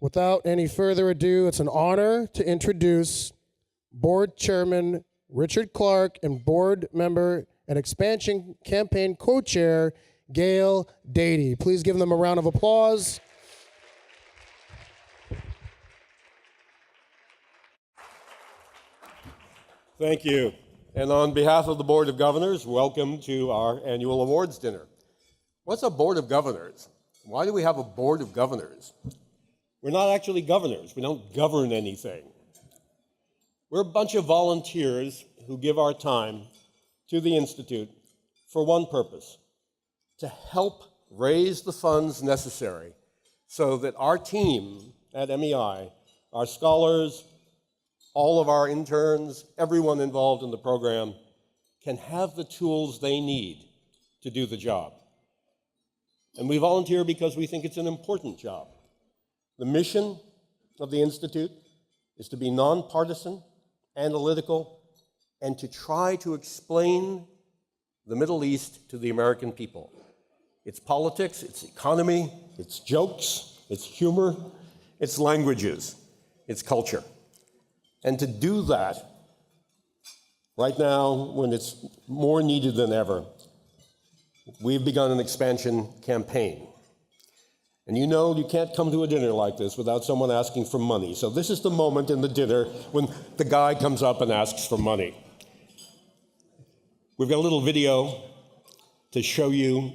Without any further ado, it's an honor to introduce Board Chairman Richard Clarke and Board Member and Expansion Campaign Co-Chair Gail Dady. Please give them a round of applause. Thank you. And on behalf of the Board of Governors, welcome to our annual awards dinner. What's a Board of Governors? Why do we have a Board of Governors? We're not actually governors. We don't govern anything. We're a bunch of volunteers who give our time to the Institute for one purpose: to help raise the funds necessary so that our team at MEI, our scholars, all of our interns, everyone involved in the program, can have the tools they need to do the job. And we volunteer because we think it's an important job. The mission of the Institute is to be nonpartisan, analytical, and to try to explain the Middle East to the American people. It's politics, it's economy, it's jokes, it's humor, it's languages, it's culture. And to do that, right now, when it's more needed than ever, we've begun an expansion campaign. And you know you can't come to a dinner like this without someone asking for money. So this is the moment in the dinner when the guy comes up and asks for money. We've got a little video to show you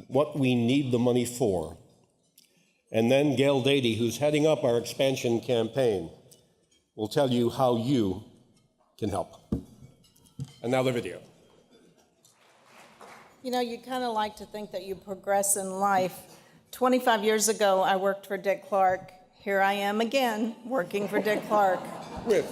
what we need the money for. And then Gail Dady, who's heading up our expansion campaign, will tell you how you can help. And now the video. You know, you kind of like to think that you progress in life. 25 years ago, I worked for Dick Clarke. Here I am again, working for Dick Clarke. With.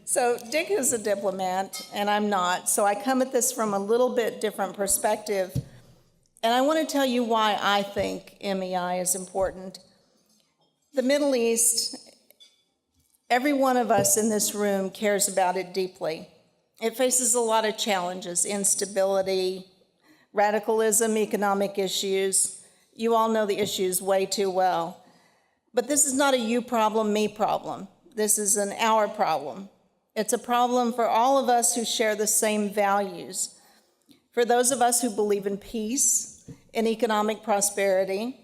So Dick is a diplomat, and I'm not, so I come at this from a little bit different perspective. And I want to tell you why I think MEI is important. The Middle East, every one of us in this room cares about it deeply. It faces a lot of challenges: instability, radicalism, economic issues. You all know the issues way too well. But this is not a you problem, me problem. This is an our problem. It's a problem for all of us who share the same values. For those of us who believe in peace and economic prosperity,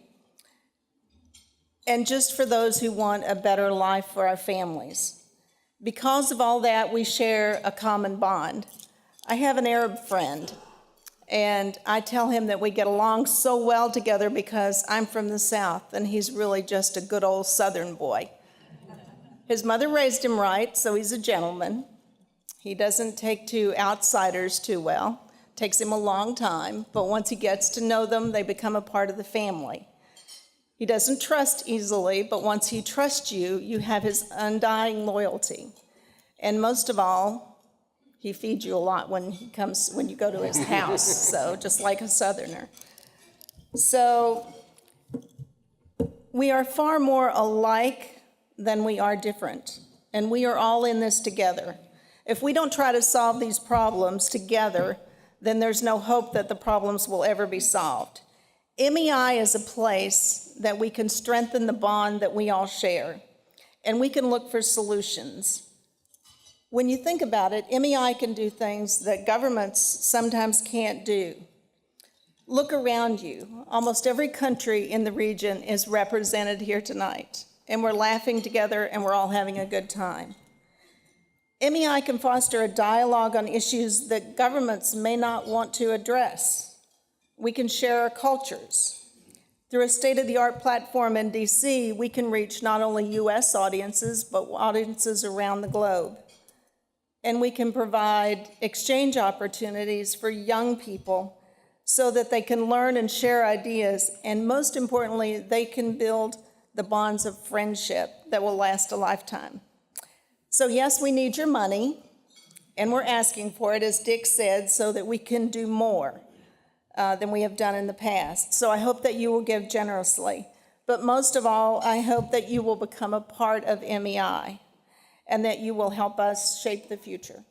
and just for those who want a better life for our families. Because of all that, we share a common bond. I have an Arab friend, and I tell him that we get along so well together because I'm from the South, and he's really just a good old Southern boy. His mother raised him right, so he's a gentleman. He doesn't take to outsiders too well. Takes him a long time, but once he gets to know them, they become a part of the family. He doesn't trust easily, but once he trusts you, you have his undying loyalty. And most of all, he feeds you a lot when you go to his house, so just like a Southerner. So we are far more alike than we are different, and we are all in this together. If we don't try to solve these problems together, then there's no hope that the problems will ever be solved. MEI is a place that we can strengthen the bond that we all share, and we can look for solutions. When you think about it, MEI can do things that governments sometimes can't do. Look around you. Almost every country in the region is represented here tonight, and we're laughing together and we're all having a good time. MEI can foster a dialogue on issues that governments may not want to address. We can share our cultures. Through a state-of-the-art platform in DC, we can reach not only US audiences, but audiences around the globe. And we can provide exchange opportunities for young people so that they can learn and share ideas, and most importantly, they can build the bonds of friendship that will last a lifetime. So yes, we need your money, and we're asking for it, as Dick said, so that we can do more than we have done in the past. So I hope that you will give generously. But most of all, I hope that you will become a part of MEI and that you will help us shape the future.